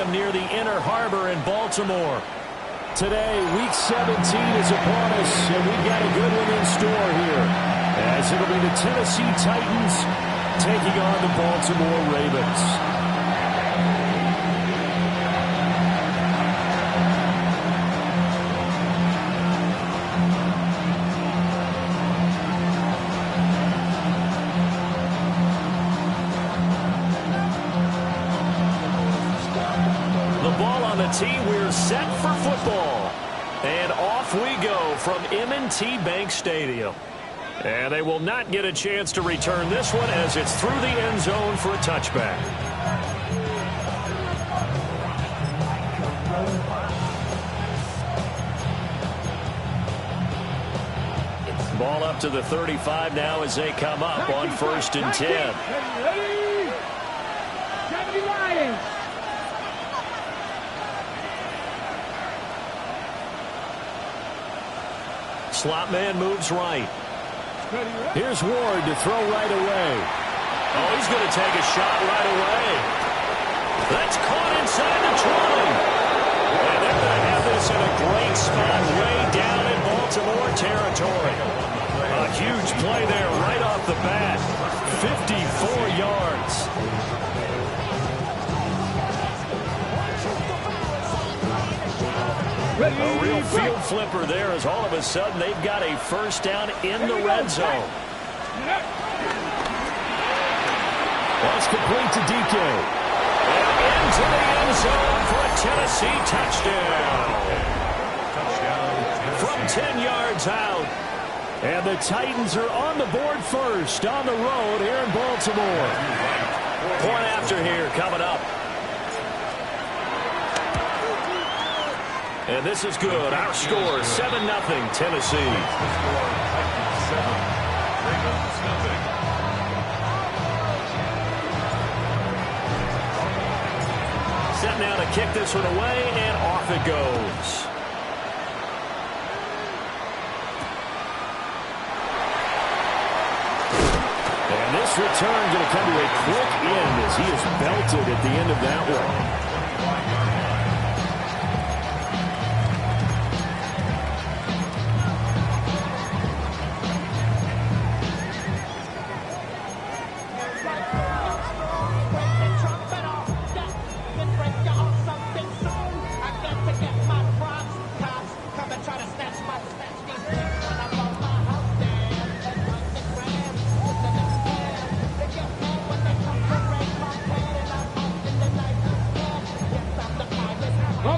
Stadium near the Inner Harbor in Baltimore. Today, Week 17 is upon us, and we've got a good one in store here, as it'll be the Tennessee Titans taking on the Baltimore Ravens. We're set for football. And off we go from M&T Bank Stadium. And they will not get a chance to return this one as it's through the end zone for a touchback. Ball up to the 35 now as they come up on 1st and 10. Slot man moves right. Here's Ward to throw right away. Oh, he's going to take a shot right away. That's caught inside the 20. And they're going to have this in a great spot way down in Baltimore territory. A huge play there right off the bat. 54 yards. A real field flipper there as all of a sudden they've got a first down in the red zone. That's complete to DK. And into the end zone for a Tennessee touchdown. From 10 yards out. And the Titans are on the board first on the road here in Baltimore. Point after here coming up. And this is good. Our score, 7-0 Tennessee. Set now to kick this one away, and off it goes. And this return going to come to a quick end as he is belted at the end of that one.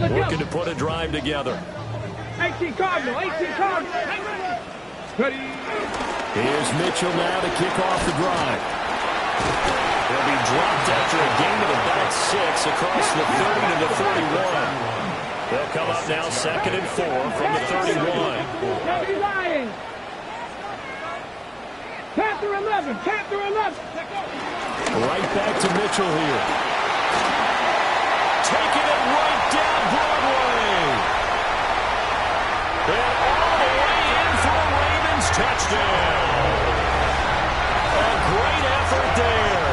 Looking to put a drive together. 18 Cardinal, 18 Cardinal. Ready. Here's Mitchell now to kick off the drive. He'll be dropped after a gain of about 6 across the 30 to the 31. They'll come up now 2nd and 4 from the 31. Panther 11, Panther 11. Right back to Mitchell here. Taking it right down Broadway. And all the way in for a Ravens touchdown. A great effort there.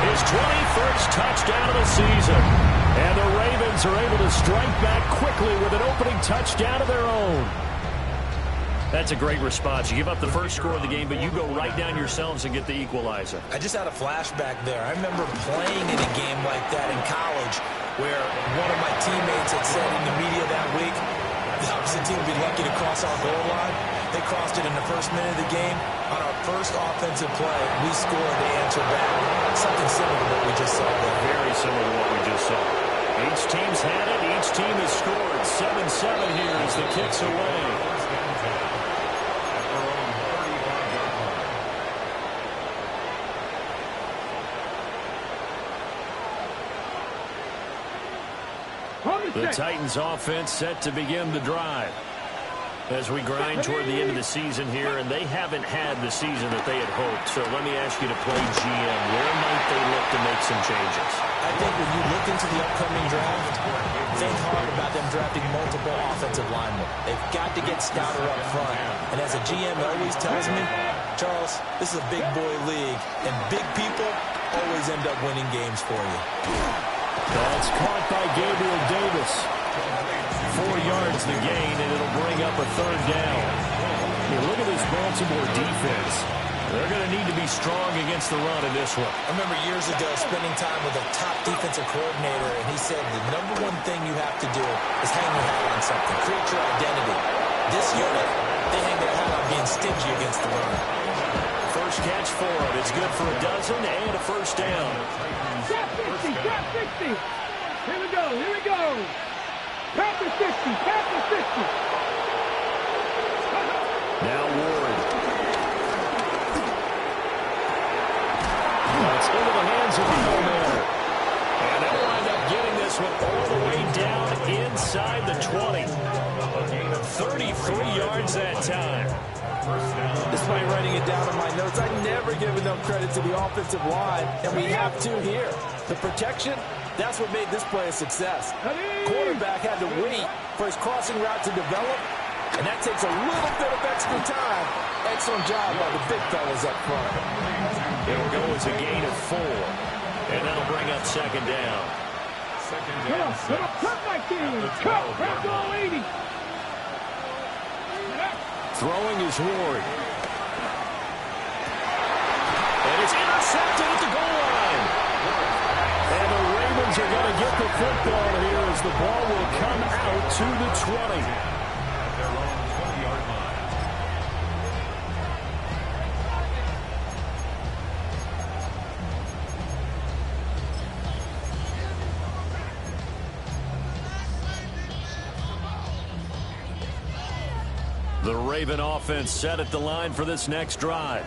His 21st touchdown of the season. And the Ravens are able to strike back quickly with an opening touchdown of their own. That's a great response. You give up the first score of the game, but you go right down yourselves and get the equalizer. I just had a flashback there. I remember playing in a game like that in college where one of my teammates had said in the media that week, the opposite team would be lucky to cross our goal line. They crossed it in the first minute of the game. On our first offensive play, we scored. They answered back. Something similar to what we just saw there. Very similar to what we just saw. Each team's had it. Each team has scored. 7-7 here as the kick's away. The Titans offense set to begin the drive as we grind toward the end of the season here, and they haven't had the season that they had hoped. So let me ask you to play GM. Where might they look to make some changes? I think when you look into the upcoming draft, think hard about them drafting multiple offensive linemen. They've got to get stouter up front. And as a GM always tells me, Charles, this is a big boy league, and big people always end up winning games for you. That's caught by Gabe this. 4 yards the gain, and it'll bring up a third down. Hey, look at this Baltimore defense. They're going to need to be strong against the run in this one. I remember years ago spending time with a top defensive coordinator, and he said the #1 thing you have to do is hang your hat on something, create your identity. This unit, they hang their hat on being stingy against the run. First catch for him. It's good for a dozen and a first down. Drop 60, drop 60. Here we go, here we go. Past the 60, past the 60. Now Ward. It's into the hands of the man. And they'll wind up getting this one all the way down inside the 20. 33 yards that time. Despite writing it down in my notes, I never give enough credit to the offensive line, and we have to here. The protection, that's what made this play a success. Quarterback had to wait for his crossing route to develop, and that takes a little bit of extra time. Excellent job by the big fellas up front. It'll go as a gain of 4, and that'll bring up second down. Come on, cut my team. Cut, grab all 80. Throwing is Ward. And it's intercepted at the goal line. And the Ravens are going to get the football here as the ball will come out to the 20. Their own 20-yard line. The Raven offense set at the line for this next drive.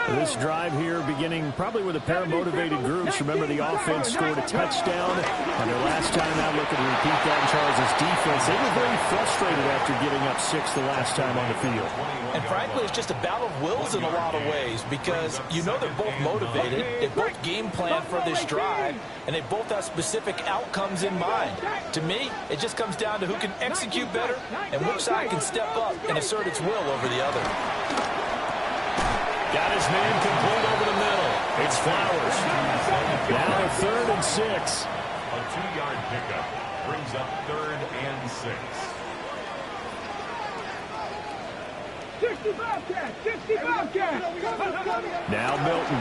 This drive here beginning probably with a pair of motivated groups. Remember, the offense scored a touchdown, and their last time out, looking to repeat that in Charles' defense. They were very frustrated after giving up 6 the last time on the field. And frankly, it's just a battle of wills in a lot of ways because you know they're both motivated, they both game plan for this drive, and they both have specific outcomes in mind. To me, it just comes down to who can execute better and which side can step up and assert its will over the other. Got his man complete over the middle. It's Flowers. Now a 3rd and 6. A 2-yard pickup brings up 3rd and 6. 65 catch, 65 catch. Now Milton.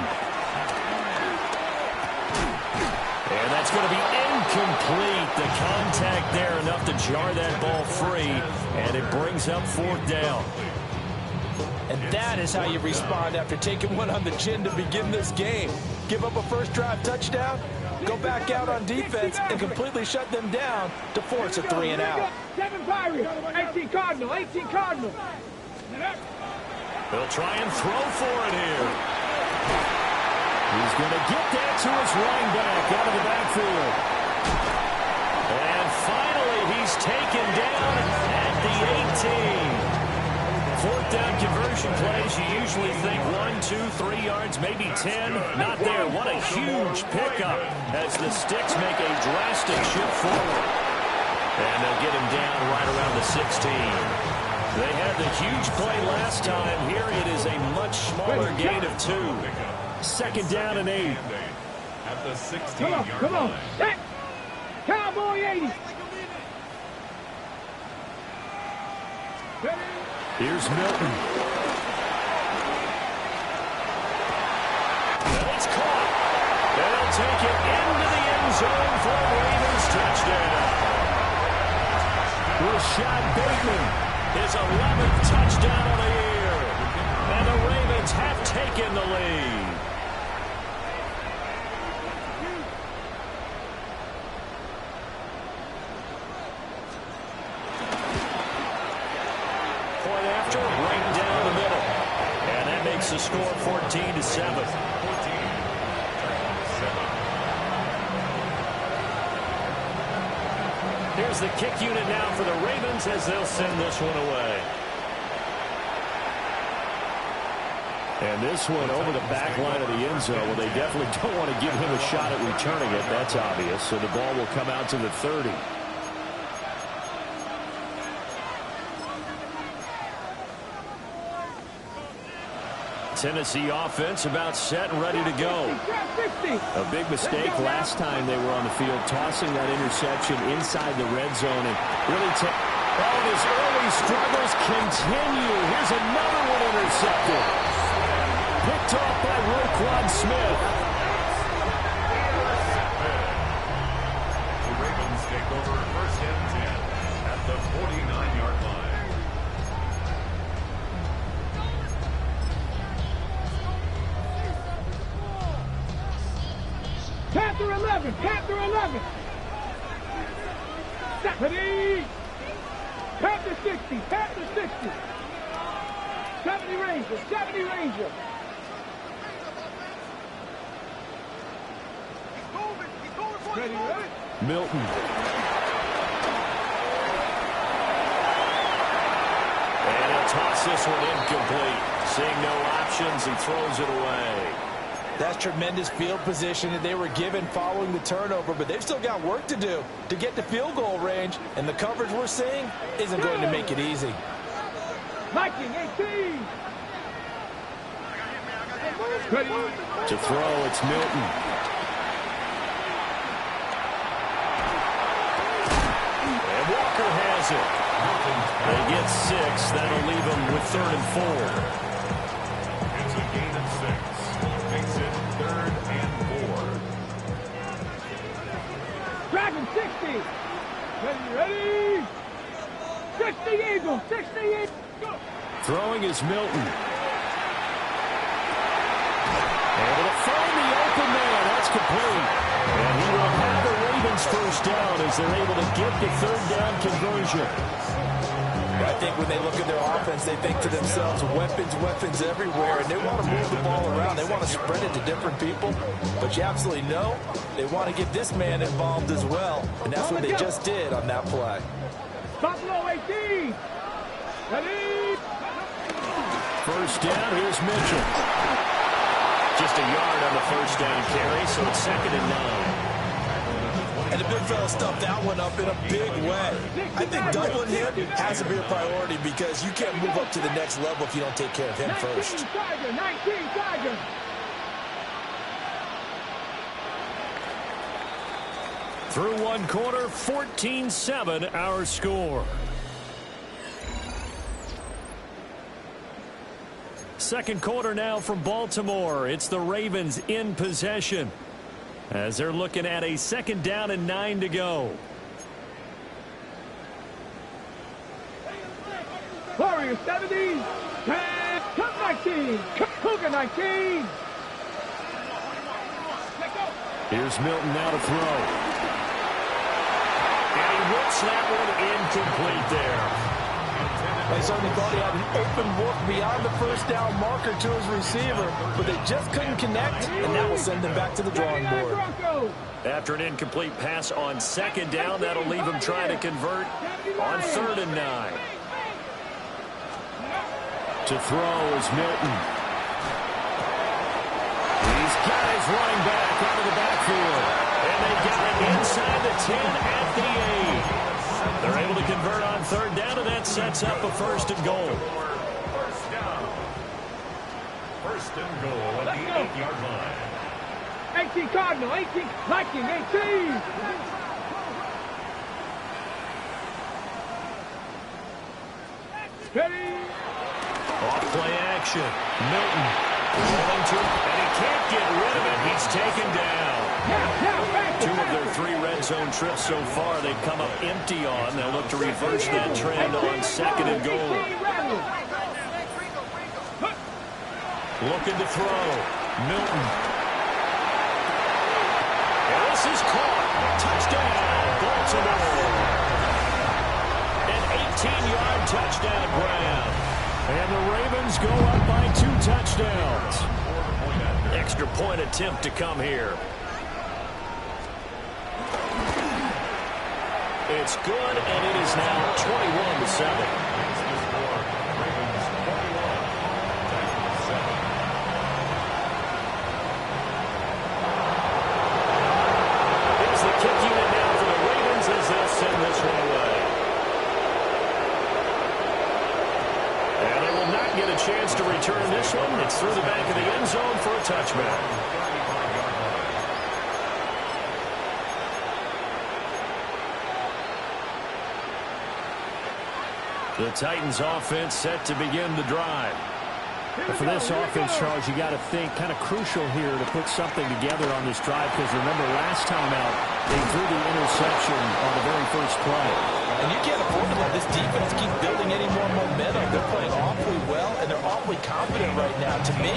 And that's going to be incomplete. The contact there enough to jar that ball free, and it brings up 4th down. And that is how you respond after taking one on the chin to begin this game. Give up a first drive touchdown, go back out on defense, and completely shut them down to force a 3 and out. 7 Pirates, 18 Cardinal, 18 Cardinal. They'll try and throw for it here. He's going to get that to his running back out of the backfield. And finally, he's taken down at the 18. 4th down conversion plays, you usually think 1, 2, 3 yards, maybe 10. Not there. What a huge pickup as the Sticks make a drastic shift forward. And they'll get him down right around the 16. They had the huge play last time. Here it is a much smaller gain of 2. 2nd down and 8. At the 16-yard line. Come on. Hey, Cowboy 80. Here's Milton. And it's caught. They'll take it into the end zone for a Ravens touchdown. Rashad Bateman, his 11th touchdown of the year. And the Ravens have taken the lead. Right down the middle. And that makes the score 14-7. Here's the kick unit now for the Ravens as they'll send this one away. And this one over the back line of the end zone. Well, they definitely don't want to give him a shot at returning it. That's obvious. So the ball will come out to the 30. Tennessee offense about set and ready to go. A big mistake last time they were on the field, tossing that interception inside the red zone and really all his early struggles continue. Here's another one intercepted. Picked off by Roquan Smith. The Ravens take over first and 10 at the 49-yard line. Panther 11, Panther 11. Ready? Panther 60, Panther 60. 70 Ranger, 70 Ranger. Ready, ready? Milton. And he'll toss this one incomplete. Seeing no options, he throws it away. That's tremendous field position that they were given following the turnover, but they've still got work to do to get to field goal range, and the coverage we're seeing isn't going to make it easy. Viking 18. Ready? To throw, it's Milton. And Walker has it. They get 6. That'll leave them with 3rd and 4. It's a gain of 6. Makes it 3rd and 4. Dragon 60. Ready? 60 Eagles, 60 Eagles. Go. Throwing is Milton. Able to find the open man. That's complete. And he will have the Ravens first down as they're able to get the 3rd down conversion. I think when they look at their offense, they think to themselves, weapons everywhere, and they want to move the ball around. They want to spread it to different people, but you absolutely know they want to get this man involved as well, and that's what they just did on that play. Buffalo 18. Ready? First down, here's Mitchell. Just a yard on the first down carry, so it's 2nd and 9. And the big fella stuffed that one up in a big way. I think doubling him has to be a priority because you can't move up to the next level if you don't take care of him 19 first. Tiger, 19 Tiger. Through one quarter, 14-7 our score. Second quarter now from Baltimore. It's the Ravens in possession as they're looking at a 2nd down and 9 to go. Warriors 70. Cup 19. Cougar 19. Here's Milton now to throw. And he whips that one incomplete there. They certainly thought he had an open look beyond the first down marker to his receiver, but they just couldn't connect, and that will send them back to the drawing board. After an incomplete pass on 2nd down, that'll leave him trying to convert on 3rd and 9. To throw is Milton. These guys running back out of the backfield. And they got it inside the 10 at the 8. They're able to convert on 3rd down, and that sets up a 1st and goal. First down. 1st and goal at the 8-yard line. 18 Cardinal, 18 Viking, 18. Ready? Off play action. Milton rolling to him, and he can't get rid of it. He's taken down. Two of their 3 red zone trips so far they've come up empty on. They'll look to reverse that trend on 2nd and goal. Looking to throw. Milton. And this is caught. Touchdown, Baltimore. An 18-yard touchdown grab. And the Ravens go up by 2 touchdowns. Extra point attempt to come here. It's good, and it is now 21-7. Here's the kick unit now for the Ravens as they'll send this one away. And they will not get a chance to return this one. It's through the back. a touchback. The Titans offense set to begin the drive. For this offense, Charles, you got to think kind of crucial here to put something together on this drive, because remember last time out they threw the interception on the very first play. And you can't afford to let this defense keep building any more momentum. They're playing awfully well, and they're awfully confident right now. To me,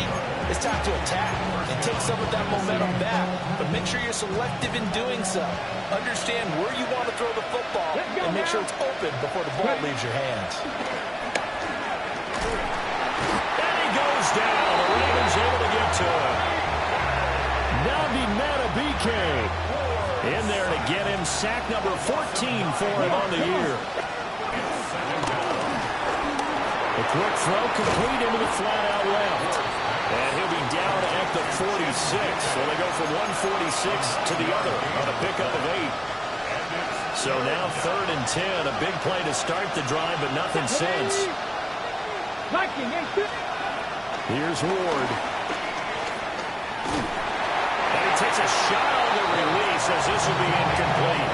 it's time to attack and take some of that momentum back. But make sure you're selective in doing so. Understand where you want to throw the football and make sure it's open before the ball leaves your hands. And he goes down. The Ravens able to get to him. Nnamdi Madubuike in there to get him sack number 14 for him on the year. A quick throw complete into the flat out left. And he'll be down at the 46. So they go from 146 to the other on a pickup of 8. So now 3rd and 10. A big play to start the drive, but nothing since. Here's Ward. And he takes a shot on the release as this will be incomplete.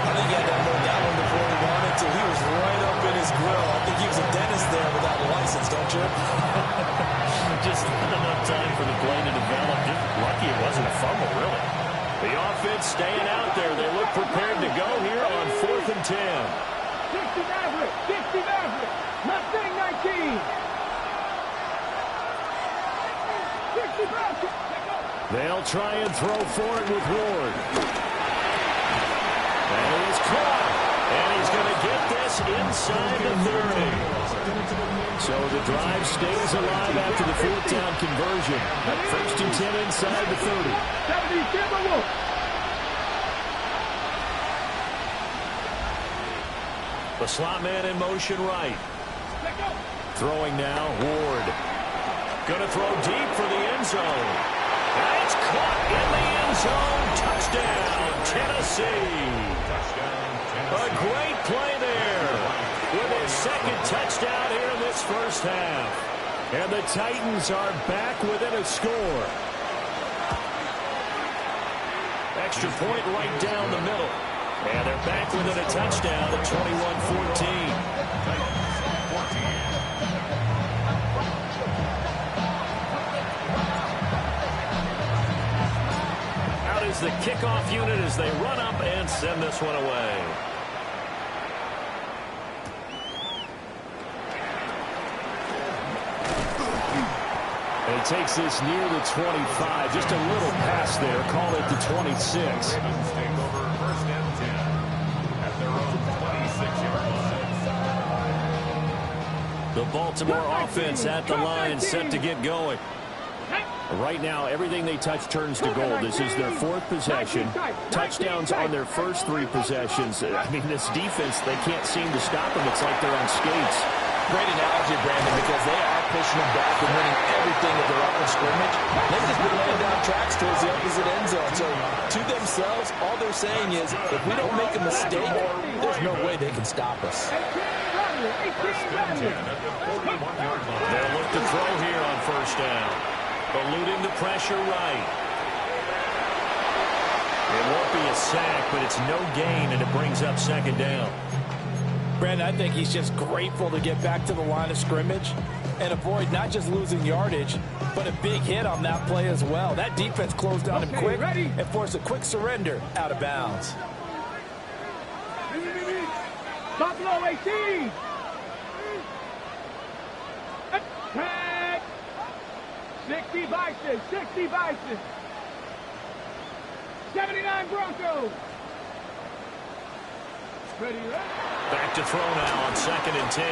I think he had that one down before he wanted to. He was right up in his grill. I think he was a dentist there without a license, don't you? Just not enough time for the play to develop. Just lucky it wasn't a fumble, really. The offense staying out there. They look prepared to go here on 4th and 10. 60 Maverick. 60 Maverick. Mustang 19. 60 Maverick. They'll try and throw for it with Ward. And he is caught. And he's going to get this inside the 30. So the drive stays alive after the 4th down conversion. 1st and 10 inside the 30. 70 Timberwolves. The slot man in motion right. Throwing now, Ward. Going to throw deep for the end zone. And it's caught in the end zone. Touchdown, Tennessee. A great play there with his 2nd touchdown here in this first half. And the Titans are back within a score. Extra point right down the middle. And they're back within a touchdown at 21-14. Out is the kickoff unit as they run up and send this one away. And he takes this near the 25. Just a little pass there. Call it the 26. The Baltimore offense at the line, set to get going. Right now, everything they touch turns to gold. This is their 4th possession. Touchdowns on their first 3 possessions. I mean, this defense, they can't seem to stop them. It's like they're on skates. Great analogy, Brandon, because they are pushing them back and winning everything at their upper scrimmage. They've just been laying down tracks towards the opposite end zone. So, to themselves, all they're saying is, if we don't make a mistake, there's no way they can stop us. They'll look to throw here on 1st down. Eluding the pressure right. It won't be a sack, but it's no gain, and it brings up 2nd down. Brandon, I think he's just grateful to get back to the line of scrimmage and avoid not just losing yardage, but a big hit on that play as well. That defense closed on him quick and forced a quick surrender out of bounds. Buffalo 18. Tag. 60 Bison. 60 Bison. 79 Broncos. Ready, Back to throw now on 2nd and 10.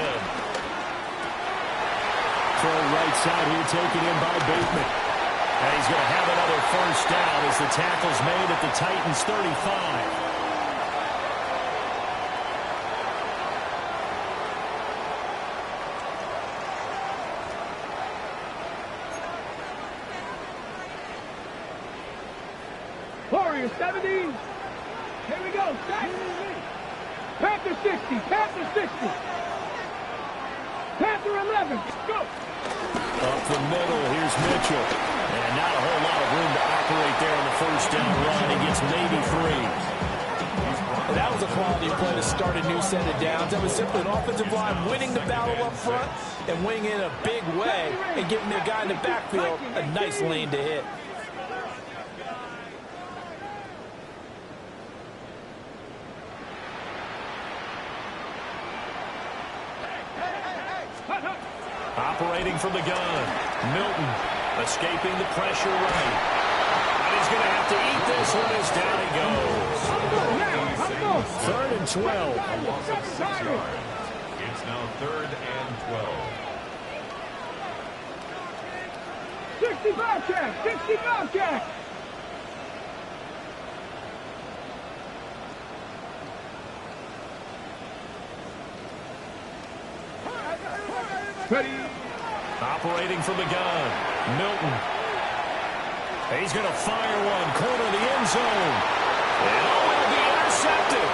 Throw right side here, taken in by Bateman. And he's going to have another 1st down as the tackle's made at the Titans' 35. Warriors 70. Here we go. Panther 60. Panther 60. Panther 11. Go. Up the middle. Here's Mitchell. And not a whole lot of room to operate there on the first down run. He gets maybe 3. And that was a quality play to start a new set of downs. That was simply an offensive line winning the battle up front and winning in a big way and giving their guy in the backfield a nice lane to hit. Operating from the gun. Milton escaping the pressure right. And he's going to have to eat this one as down he goes. 3rd and 12. A loss of 6 yards. It's now 3rd and 12. 60 Bobcat! 60 Bobcat! Ready. Operating from the gun. Milton. He's going to fire one. Corner of the end zone. And will be intercepted.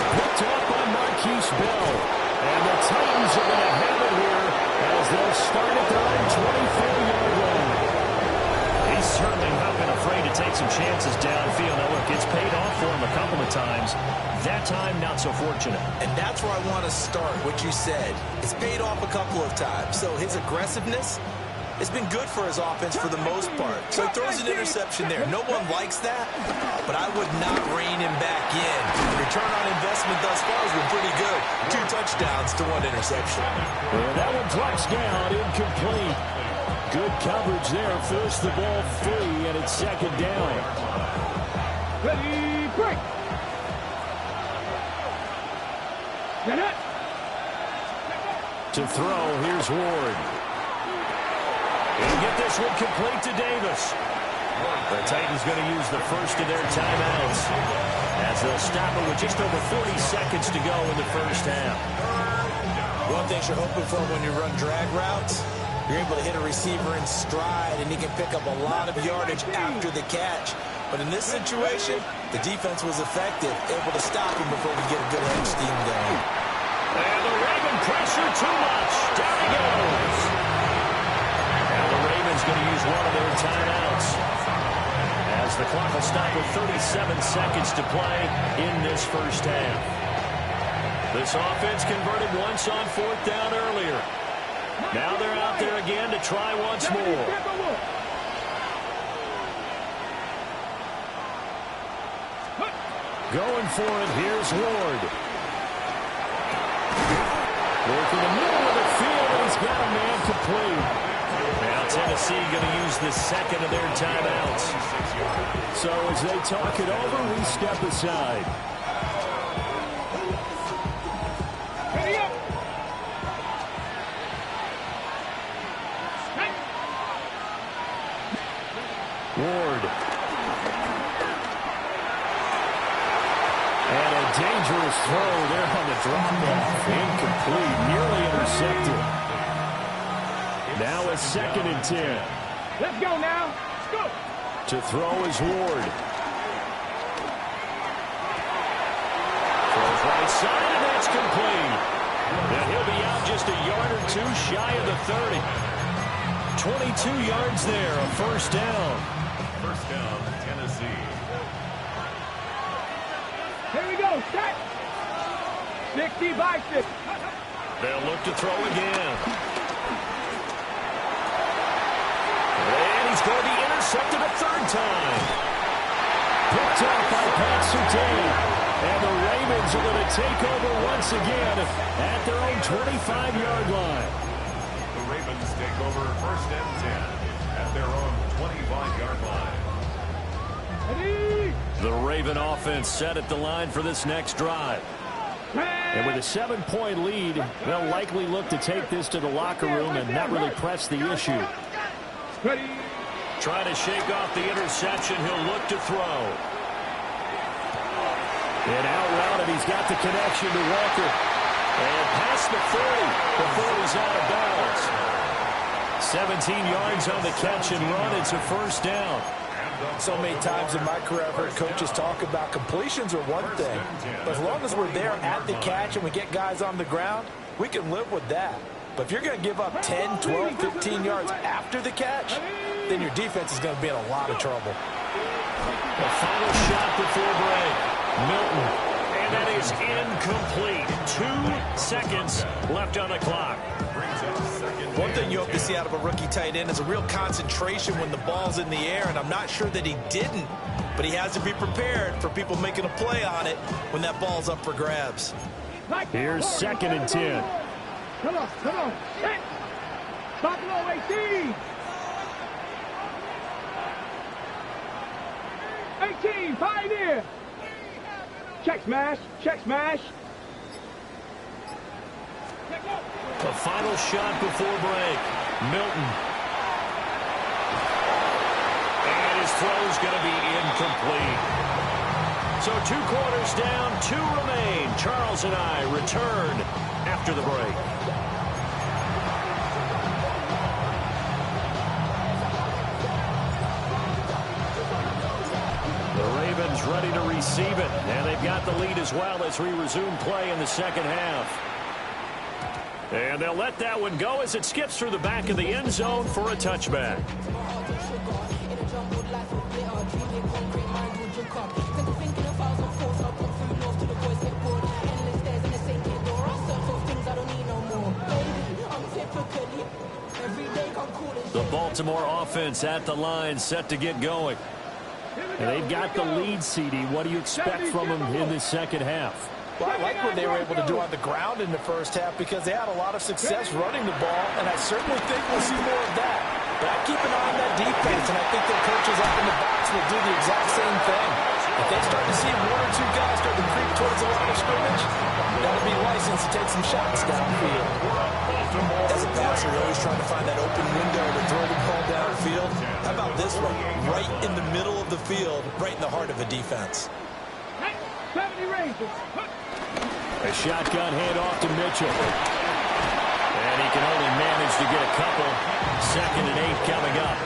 Picked up by Marquise Bell. And the Titans are going to have it here as they'll start at their own 24-yard line. He's certainly not been afraid to take some chances downfield. Now, look, it's paid off for him a couple of times. That time, not so fortunate. And that's where I want to start, what you said. It's paid off a couple of times. So his aggressiveness has been good for his offense for the most part. So he throws an interception there. No one likes that, but I would not rein him back in. The return on investment thus far has been pretty good. 2 touchdowns to 1 interception. And that one drops down, incomplete. Good coverage there. Forced the ball free, and it's 2nd down. Ready, break! To throw, here's Ward. He'll get this one complete to Davis. The Titans going to use the first of their timeouts as they'll stop it with just over 40 seconds to go in the first half. One thing you're hoping for when you run drag routes, you're able to hit a receiver in stride, and he can pick up a lot of yardage after the catch. But in this situation, the defense was effective, able to stop him before we get a good edge steam going. And the Raven pressure too much. Down he goes. Now the Ravens going to use one of their timeouts as the clock will stop with 37 seconds to play in this first half. This offense converted once on 4th down earlier. Now they're out there again to try once more. Going for it, here's Ward. Working the middle of the field, and he's got a man complete. Now Tennessee going to use the second of their timeouts. So as they talk it over, we step aside. Ready up! Ward. And a dangerous throw there on the drop-off. Incomplete, nearly intercepted. Now a 2nd and 10. Let's go now. Let's go. To throw is Ward. Throws right side, and that's complete. And he'll be out just a yard or 2 shy of the 30. 22 yards there, a first down. First down, Tennessee. Here we go. Set. 60 by 6. They'll look to throw again. And he's going to be intercepted a 3rd time. Picked up by Pat Surtain. And the Ravens are going to take over once again at their own 25-yard line. The Ravens take over 1st and 10 at their own 25-yard line. Ready. The Raven offense set at the line for this next drive. And with a 7-point lead, they'll likely look to take this to the locker room and not really press the issue. Ready. Trying to shake off the interception. He'll look to throw. And out route, and he's got the connection to Walker. And past the 40 before he's out of bounds. 17 yards on the catch and run. It's a first down. So many times in my career, I've heard coaches talk about completions are one thing. But as long as we're there at the catch and we get guys on the ground, we can live with that. But if you're going to give up 10, 12, 15 yards after the catch, then your defense is going to be in a lot of trouble. The final shot before break. Milton. And that is incomplete. 2 seconds left on the clock. One thing you hope to see out of a rookie tight end is a real concentration when the ball's in the air, and I'm not sure that he didn't, but he has to be prepared for people making a play on it when that ball's up for grabs. Here's 2nd and 10. Come on, come on. Hit. Buffalo 18. 18, Pioneer. Check smash, check smash. The final shot before break. Milton. And his throw's going to be incomplete. So 2 quarters down, 2 remain. Charles and I return after the break. The Ravens ready to receive it. And they've got the lead as well as we resume play in the second half. And they'll let that one go as it skips through the back of the end zone for a touchback. The Baltimore offense at the line, set to get going. And they've got the lead, CD. What do you expect from them in this second half? Well, I like what they were able to do on the ground in the first half because they had a lot of success running the ball, and I certainly think we'll see more of that. But I keep an eye on that defense, and I think their coaches up in the box will do the exact same thing. If they start to see 1 or 2 guys start to creep towards the line of scrimmage, that'll be licensed to take some shots downfield. As a passer, you're always trying to find that open window to throw the ball downfield. How about this one? Right in the middle of the field, right in the heart of a defense. 70 Rangers. A shotgun handoff to Mitchell. And he can only manage to get a couple. 2nd and 8 coming up.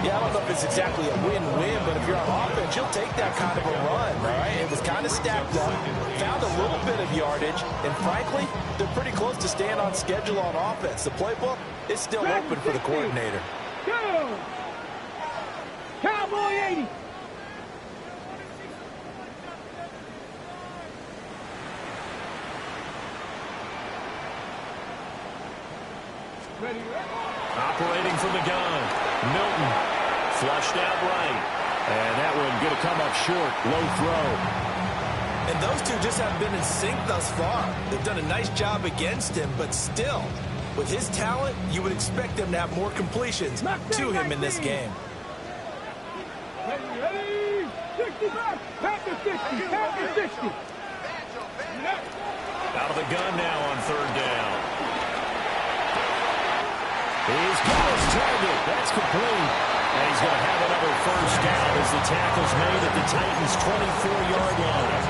Yeah, I don't know if it's exactly a win-win, but if you're on offense, you'll take that kind of a run, all right? It was kind of stacked up, found a little bit of yardage, and frankly, they're pretty close to staying on schedule on offense. The playbook is still open for the coordinator. Go! Cowboy 80. Operating from the gun. Milton flushed out right. And that one going to come up short. Low throw. And those two just haven't been in sync thus far. They've done a nice job against him, but still, with his talent, you would expect them to have more completions to him in this game. Ready, 65, back to 60, back to 60. Out of the gun now on 3rd down. He's got his target. That's complete. And he's going to have another 1st down as the tackle's made at the Titans' 24-yard line.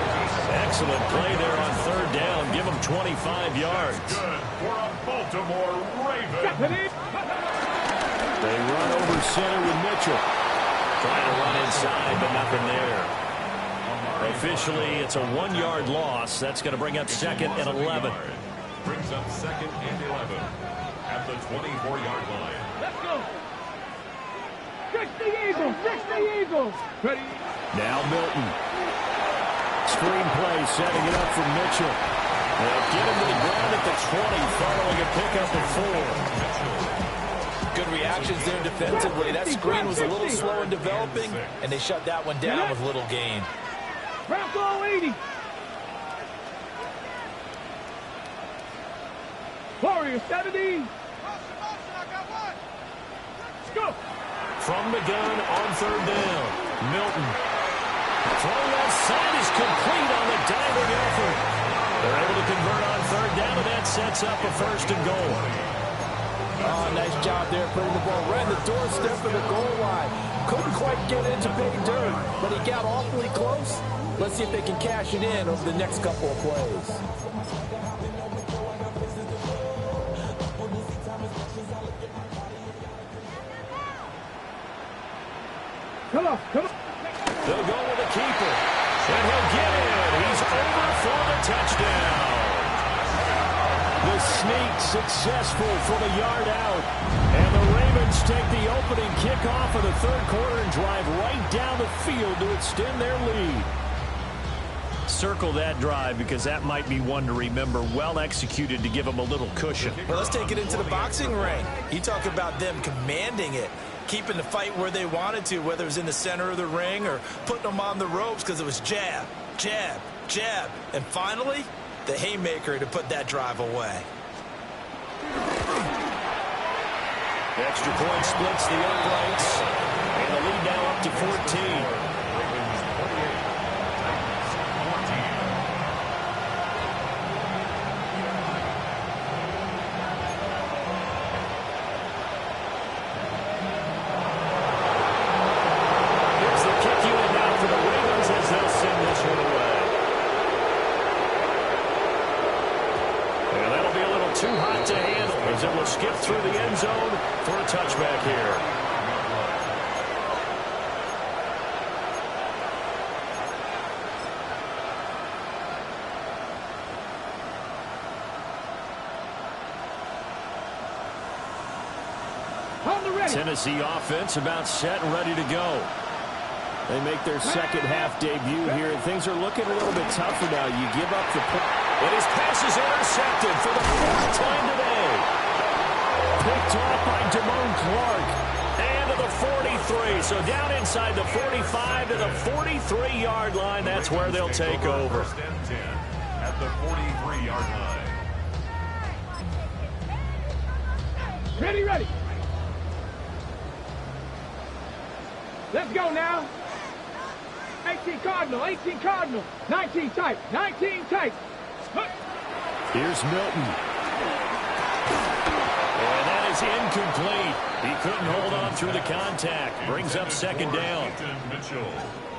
Excellent play there on 3rd down. Give him 25 yards. Good for a Baltimore Ravens. They run over center with Mitchell. Trying to run inside, but nothing there. Officially, it's a 1-yard loss. That's going to bring up 2nd and 11. Brings up 2nd and 11 at the 24-yard line. Let's go. 60 Eagles, 60 Eagles. Ready. Now Milton. Screenplay setting it up for Mitchell. They'll get him to the ground at the 20, following a pickup of 4. Good reactions there defensively. That screen was a little slow in developing, and they shut that one down with little gain. Bronco 80. Warrior 70. Let's go. From the gun on 3rd down. Milton. Throw left side is complete on the diving effort. They're able to convert on 3rd down, and that sets up a 1st and goal. Oh, nice job there putting the ball right in the doorstep of the goal line. Couldn't quite get into pay dirt, but he got awfully close. Let's see if they can cash it in over the next couple of plays. Come on, come on. They'll go with the keeper. And he'll get it. He's over for the touchdown. The sneak successful from a yard out. And the Ravens take the opening kickoff of the third quarter and drive right down the field to extend their lead. Circle that drive because that might be one to remember. Well executed to give them a little cushion. Well, let's take it into the boxing ring. You talk about them commanding it, keeping the fight where they wanted to, whether it was in the center of the ring or putting them on the ropes because it was jab, jab, jab. And finally, the haymaker to put that drive away. Extra point splits the uprights. And the lead now up to 14. It will skip through the end zone for a touchback here. Tennessee offense about set and ready to go. They make their second half debut here, and things are looking a little bit tougher now. You give up the point. And his pass is intercepted for the fourth time today. Picked off by Damone Clark. And to the 43. So down inside the 45 to the 43-yard line. That's where they'll take over. First and 10 at the 43-yard line. Ready, ready. Let's go now. 18 Cardinal, 18 Cardinal. 19 tight, 19 tight. Here's Milton. And that is incomplete. He couldn't hold on through the contact. Brings up second down.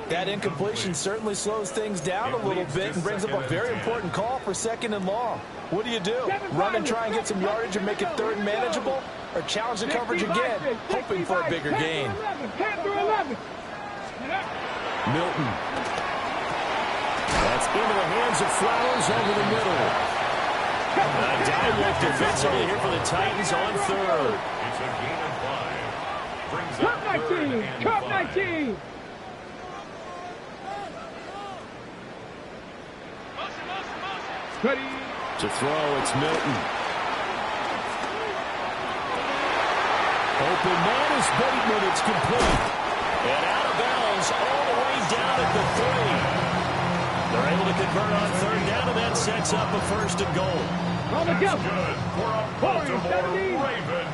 That incompletion certainly slows things down a little bit and brings up a very important call for second and long. What do? Run and try and get some yardage and make it third and manageable? Or challenge the coverage again, hoping for a bigger gain? Milton. That's into the hands of Flowers over the middle. A dive lift defensively here for the Titans on third. It's a gain of 5. Brings Cup up 19. Cup 19. Ready. To throw, it's Milton. Open man is Bateman. It's complete. And out of bounds all the way down at the 3. They're able to convert on third down, and that sets up a first and goal. On the That's kill. good for a Baltimore Raven.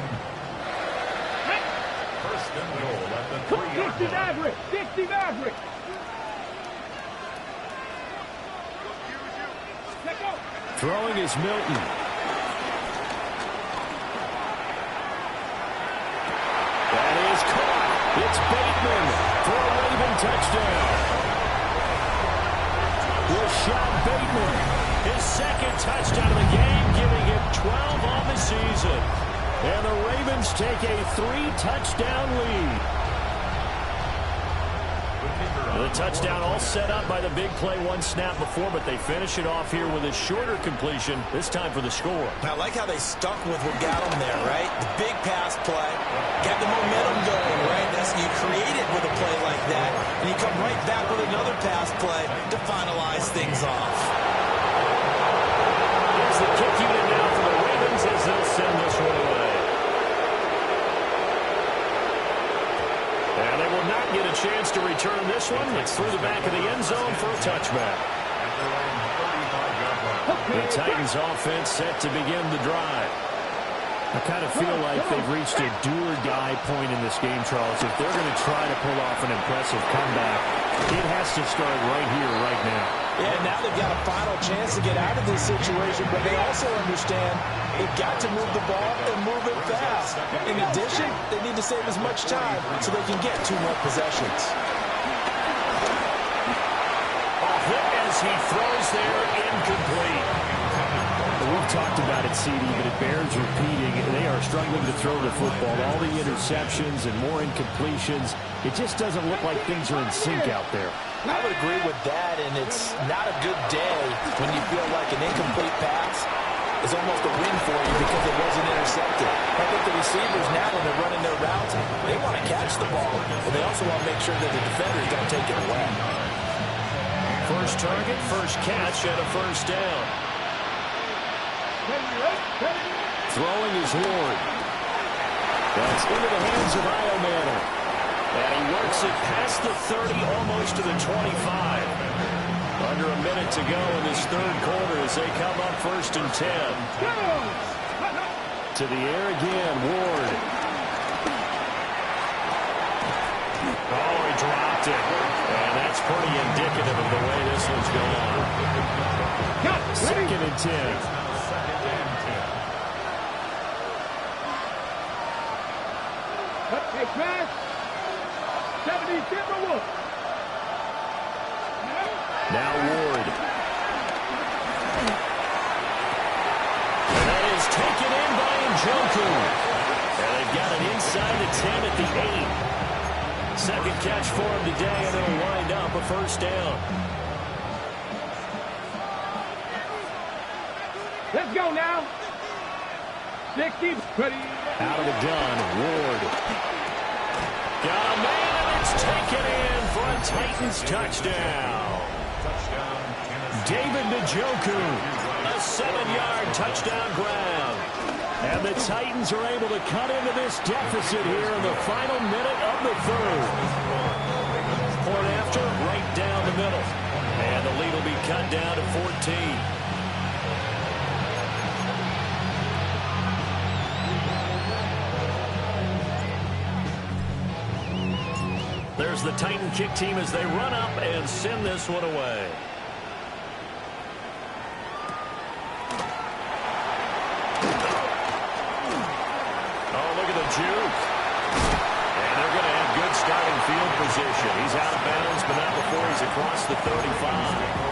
First and goal at the 3-yard 60 line. Maverick. 60 Maverick. Let's go. Throwing is Milton. That is caught. It's Bateman for a Raven touchdown. Rashad Bateman, his second touchdown of the game, giving him 12 on the season. And the Ravens take a 3-touchdown lead. The touchdown all set up by the big play one snap before, but they finish it off here with a shorter completion, this time for the score. I like how they stuck with what got them there, right? The big pass play, got the momentum going, right? You create it with a play like that, and you come right back with another pass play to finalize things off. Here's the kick unit now for the Ravens as they'll send this one away. And they will not get a chance to return this one. It's through the back of the end zone for a touchback. The Titans offense set to begin the drive. I kind of feel like they've reached a do-or-die point in this game, Charles. If they're going to try to pull off an impressive comeback, it has to start right here, right now. Yeah, now they've got a final chance to get out of this situation, but they also understand they've got to move the ball and move it fast. In addition, they need to save as much time so they can get 2 more possessions. Off hit as he throws there, incomplete. We've talked about it, CD, but it bears repeating. They are struggling to throw the football. All the interceptions and more incompletions. It just doesn't look like things are in sync out there. I would agree with that, and it's not a good day when you feel like an incomplete pass is almost a win for you because it wasn't intercepted. I think the receivers now, when they're running their routes, they want to catch the ball, but they also want to make sure that the defenders don't take it away. First target, first catch, and a first down. Throwing is Ward. That's into the hands of Iomanner. And he works it past the 30, almost to the 25. Under a minute to go in this third quarter as they come up 1st and 10. To the air again, Ward. Oh, he dropped it. And that's pretty indicative of the way this one's going. 2nd and 10. Hey, Smash. 70 Timberwolves. Now Ward. And that is taken in by Njoku. And they've got it inside the 10 at the 8. Second catch for him today, and it'll wind up a first down. Let's go now. 60, ready. Out of the gun, Ward. Got a man, and it's taken in for a Titans touchdown. David Njoku, a 7-yard touchdown grab. And the Titans are able to cut into this deficit here in the final minute of the third. Point after, right down the middle. And the lead will be cut down to 14. There's the Titan kick team as they run up and send this one away. Oh, look at the juke. And they're going to have good starting field position. He's out of bounds, but not before he's across the 35.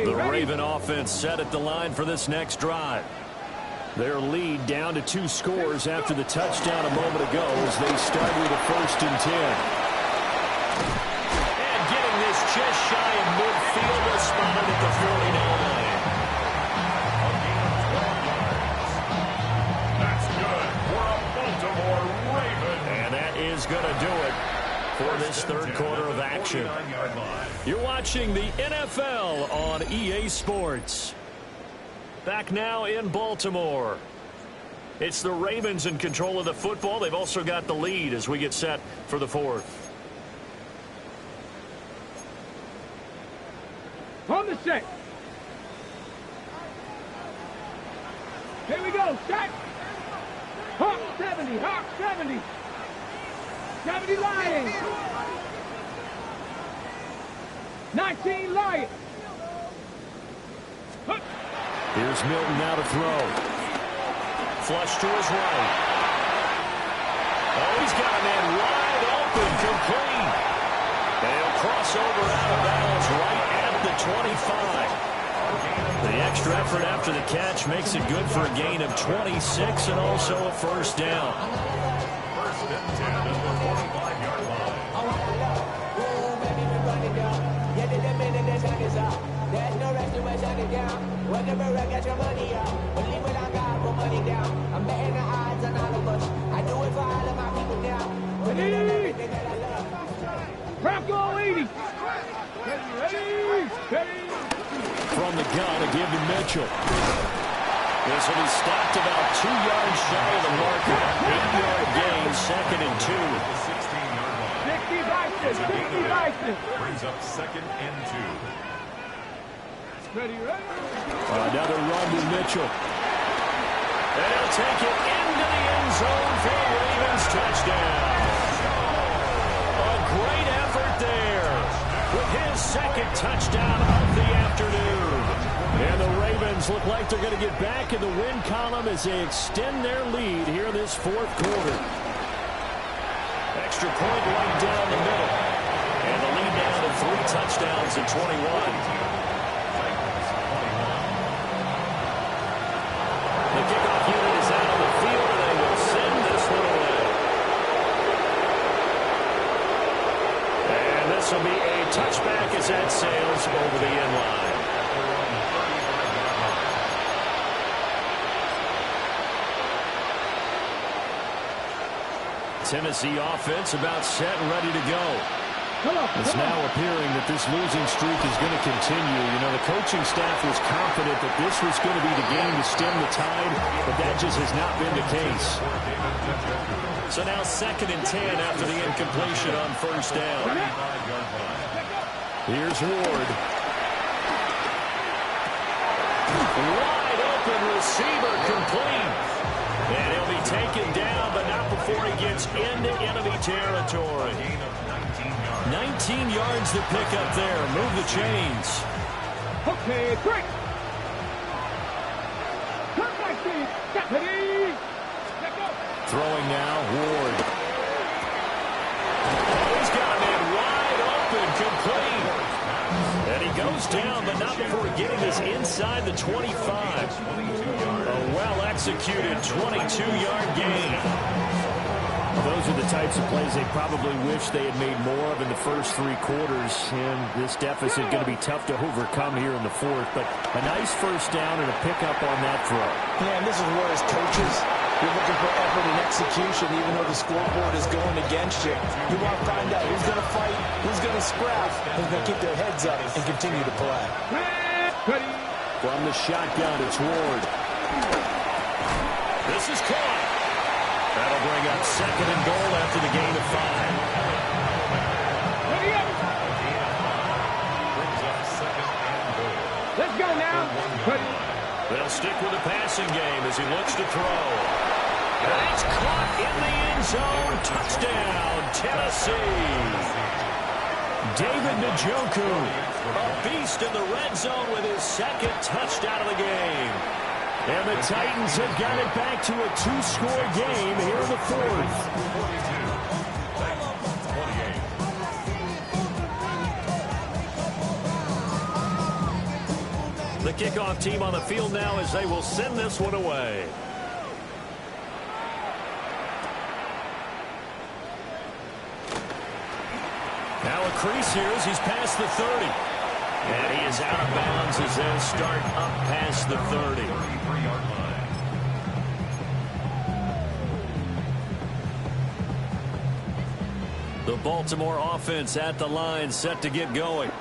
The Raven offense set at the line for this next drive. Their lead down to 2 scores after the touchdown a moment ago as they start with a 1st and 10. And getting this just shy of midfield, is spotted at the 49. That's good for a Baltimore Raven. And that is going to do it for this third quarter of action. You're watching the NFL on EA Sports. Back now in Baltimore. It's the Ravens in control of the football. They've also got the lead as we get set for the fourth. On the set. Here we go. Set. Hawk 70. Hawk 70. 70 Lions. 19 Lions. Here's Milton now to throw. Flush to his right. Oh, he's got a man wide open, complete. And he'll cross over out of bounds right at the 25. The extra effort after the catch makes it good for a gain of 26 and also a first down. 1st and 10 at the 45-yard line. There's no rest to shut it down. Whenever I get your money out, believe what I got, put money down. I'm betting the odds on all of us. I do it for all of my people now. Believe in everything that I love. Bronco 80. Ready. From the gun, a give to Mitchell. This will be stopped about 2 yards shy of the marker. 8-yard gain, 2nd and 2. 16-yard line. 60 Bison. Brings up 2nd and 2. Ready. Another run to Mitchell. And he'll take it into the end zone for the Ravens touchdown. A great effort there with his 2nd touchdown of the afternoon. And the Ravens look like they're going to get back in the win column as they extend their lead here in this 4th quarter. Extra point right down the middle. And the lead down to 3 touchdowns at 21. Tennessee offense about set and ready to go. It's now appearing that this losing streak is going to continue. You know, the coaching staff was confident that this was going to be the game to stem the tide, but that just has not been the case. So now 2nd and 10 after the incompletion on first down. Here's Ward. Wide open receiver complete. And he'll be taken down, but not before he gets into enemy territory. 19 yards to pick up there. Move the chains. Okay, great. Come back, Steve. Deputy. Let go. Throwing now, Ward. He's got a man wide open, complete. And he goes down, but not before getting this inside the 25. A well-executed 22-yard gain. Those are the types of plays they probably wish they had made more of in the first 3 quarters. And this deficit going to be tough to overcome here in the 4th. But a nice first down and a pickup on that throw. Yeah, and this is where as coaches, you're looking for effort and execution, even though the scoreboard is going against you. You want to find out who's going to fight, who's going to scrap, who's going to keep their heads up and continue to play. From the shotgun, it's Ward. This is caught. That'll bring up 2nd and goal after the gain of 5. Let's go now. They'll stick with the passing game as he looks to throw. That's caught in the end zone. Touchdown, Tennessee. David Njoku, a beast in the red zone with his 2nd touchdown of the game. And the Titans have got it back to a 2-score game here in the 4th. The kickoff team on the field now as they will send this one away. Now a crease here as he's past the 30. And he is out of bounds as they'll start up past the 30. The Baltimore offense at the line, set to get going.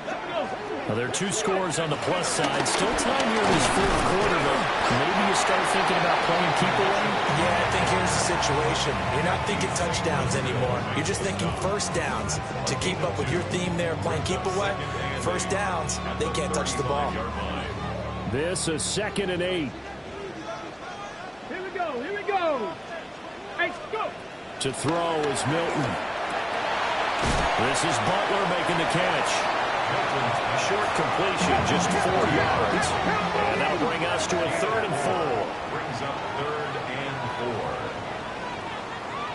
Well, there are 2 scores on the plus side. Still time here in this 4th quarter, but maybe you start thinking about playing keep away? Yeah, I think here's the situation. You're not thinking touchdowns anymore. You're just thinking first downs. To keep up with your theme there, playing keep away, first downs, they can't touch the ball. This is 2nd and 8. Here we go. Here we go. Hey, go. To throw is Milton. This is Butler making the catch. Short completion, just 4 yards. And that'll bring us to a 3rd and 4. Brings up 3rd and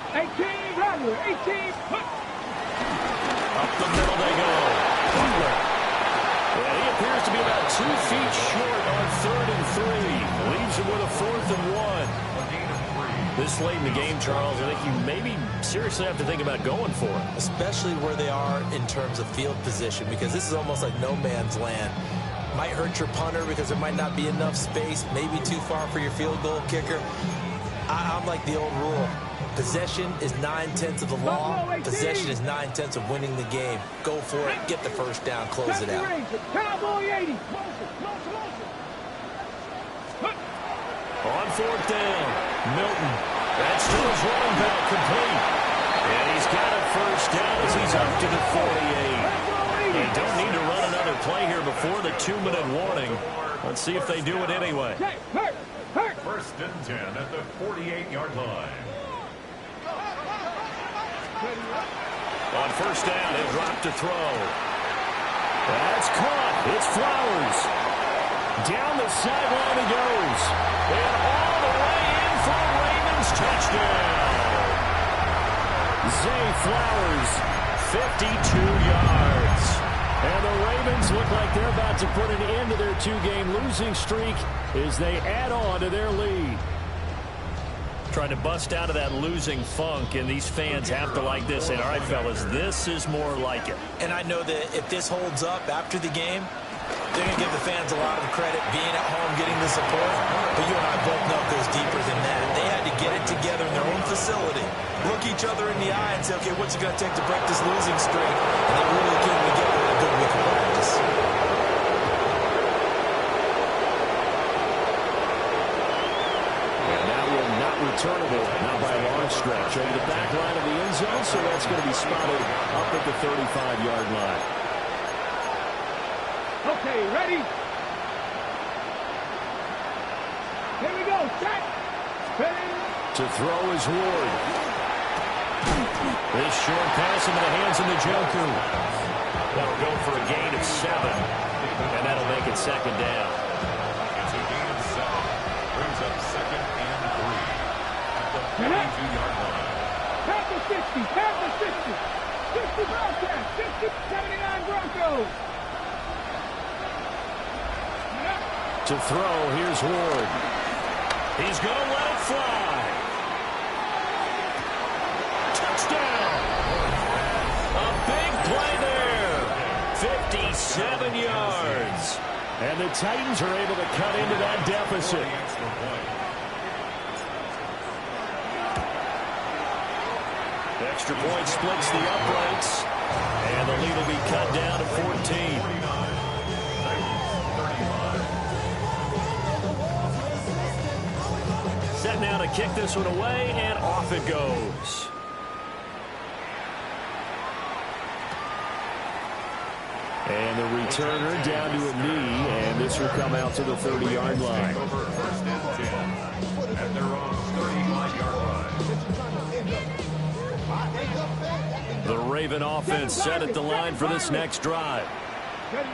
4. 18, Rodler, 18. Up the middle they go. Butler. Well, he appears to be about 2 feet short on 3rd and 3. Leaves him with a 4th and 1. This late in the game, Charles, I think you maybe seriously have to think about going for it. Especially where they are in terms of field position, because this is almost like no man's land. Might hurt your punter because there might not be enough space, maybe too far for your field goal kicker. I'm like the old rule. Possession is 9/10 of the law. Possession is 9/10 of winning the game. Go for it. Get the first down. Close it out. Cowboy 80. On 4th down, Milton. That's to his running back, complete. And he's got a first down as he's up to the 48. They don't need to run another play here before the 2-minute warning. Let's see if they do it anyway. First and 10 at the 48-yard line. On first down, he'll drop to throw. That's caught. It's Flowers. Down the sideline he goes. And all the way in for a Ravens touchdown. Zay Flowers, 52 yards. And the Ravens look like they're about to put an end to their 2-game losing streak as they add on to their lead. Trying to bust out of that losing funk, and these fans have to like this. And all right, fellas, this is more like it. And I know that if this holds up after the game, they're going to give the fans a lot of credit being at home, getting the support. But you and I both know it goes deeper than that. They had to get it together in their own facility, look each other in the eye and say, okay, what's it going to take to break this losing streak? And they really came together with a good week of practice. And that one not returnable, not by a long stretch. Over the back line of the end zone, so that's going to be spotted up at the 35-yard line. Okay, ready? Here we go, set. Ready? To throw is Ward. This short pass into the hands of Njoku. That'll go for a gain of 7, and that'll make it second down. It's a gain of 7. Brings up 2nd and 3 at the 42-yard line. Pass the 60, pass the 60. 60 Broncos, 60, 79 Broncos. To throw, here's Ward. He's going to let it fly. Touchdown! A big play there. 57 yards. And the Titans are able to cut into that deficit. Extra point splits the uprights. And the lead will be cut down to 14. Set now to kick this one away, and off it goes. And the returner down to a knee, and this will come out to the 30-yard line. Over 1st and 10 at their own 35-yard line. The Raven offense set at the line for this next drive.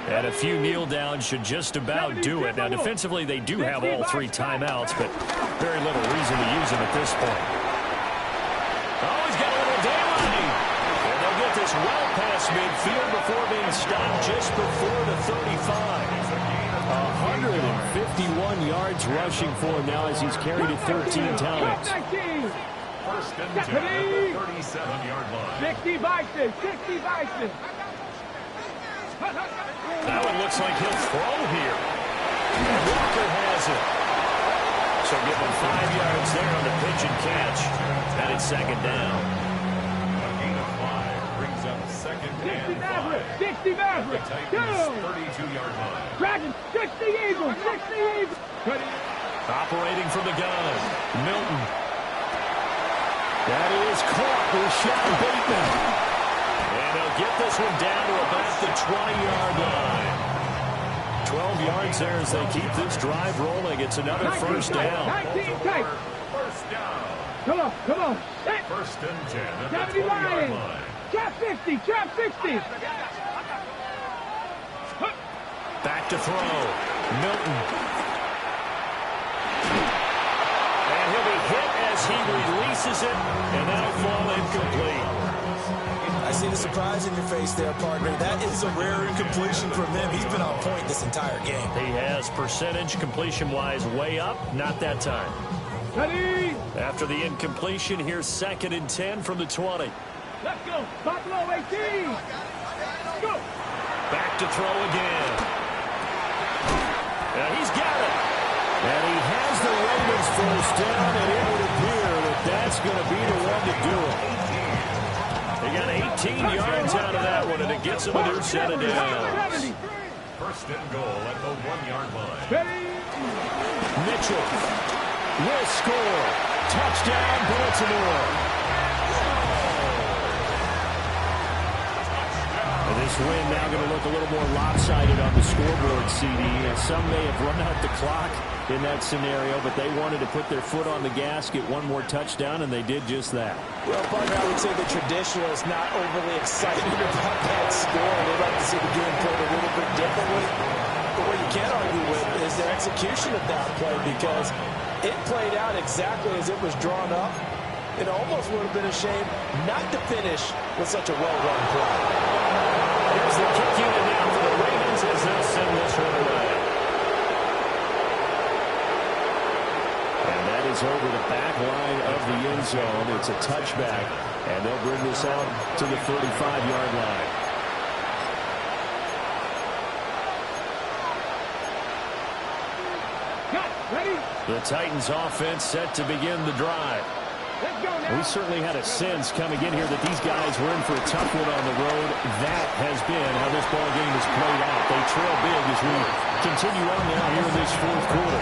And a few kneel downs should just about do it. Now, defensively, they do have all 3 timeouts, but very little reason to use them at this point. Oh, he's got a little daylight. And they'll get this well past midfield before being stopped just before the 35. 151 yards rushing for him now as he's carried it 13 times. 1st and 10 at the 37-yard line. 60 Bison, 60 Bison. That one looks like he'll throw here. And Walker has it. So give him 5 yards there on the pitch and catch. And it's second down. A gain of 5 brings up 2nd and 5. 60 Maverick. The Titans 32-yard line. Dragon, 60 Eagles, 60 Eagles. Operating from the gun. Milton. That is caught with Sean Bateman. And they'll get this one down to about the 20-yard line. 12 yards there as they keep this drive rolling. It's another first down. 19 tight. First down. Come on, come on. 1st and 10 at the 70 20-yard line. line. Trap 50, trap 60. Back to throw. Milton. And he'll be hit as he releases it, and that'll fall incomplete. I see the surprise in your face there, partner. That is a rare incompletion from him. He's been on point this entire game. He has percentage completion-wise way up. Not that time. Ready? After the incompletion, here's 2nd and 10 from the 20. Let's go. Buffalo 18. Go. Back to throw again. And he's got it. And he has the Ravens first down, and it would appear that that's going to be the one to do it. They got 18 yards out of that one, and it gets them a new set of downs. 1st and goal at the 1-yard line. Mitchell will score. Touchdown, Baltimore. And this win now going to look a little more lopsided on the scoreboard, CD. And some may have run out the clock in that scenario, but they wanted to put their foot on the gas, get one more touchdown, and they did just that. Well, partner, I would say the traditionalists not overly excited about that score. They'd like to see the game played a little bit differently. But what you can't argue with is the execution of that play, because it played out exactly as it was drawn up. It almost would have been a shame not to finish with such a well-run play. Here's the kick unit now for the Ravens as they'll send this one away. And that is over the back line of the end zone. It's a touchback, and they'll bring this out to the 35-yard line. Ready? The Titans offense set to begin the drive. Let's go now. We certainly had a sense coming in here that these guys were in for a tough one on the road. That has been how this ball game has played out. They trail big as we continue on now here in this fourth quarter.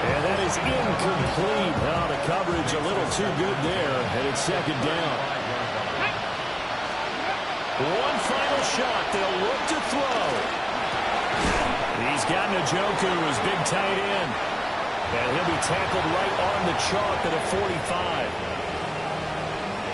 And that is incomplete. Now the coverage a little too good there, and it's second down. One final shot. They'll look to throw. He's got Njoku as big tight end. And he'll be tackled right on the chalk at a 45.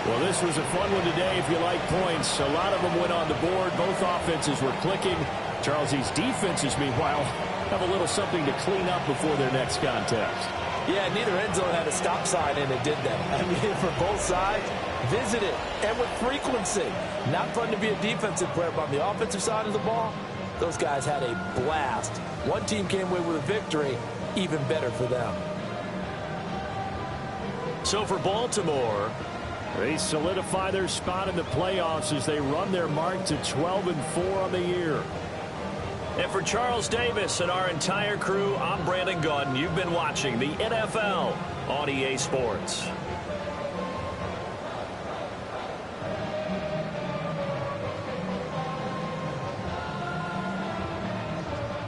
Well, this was a fun one today if you like points. A lot of them went on the board. Both offenses were clicking. Charles's defenses, meanwhile, have a little something to clean up before their next contest. Yeah, neither end zone had a stop sign, and it did that. I mean, for both sides, visit it, and with frequency. Not fun to be a defensive player, but on the offensive side of the ball, those guys had a blast. One team came away with a victory, even better for them. So for Baltimore, they solidify their spot in the playoffs as they run their mark to 12-4 on the year. And for Charles Davis and our entire crew, I'm Brandon Gaudin. You've been watching the NFL on EA Sports.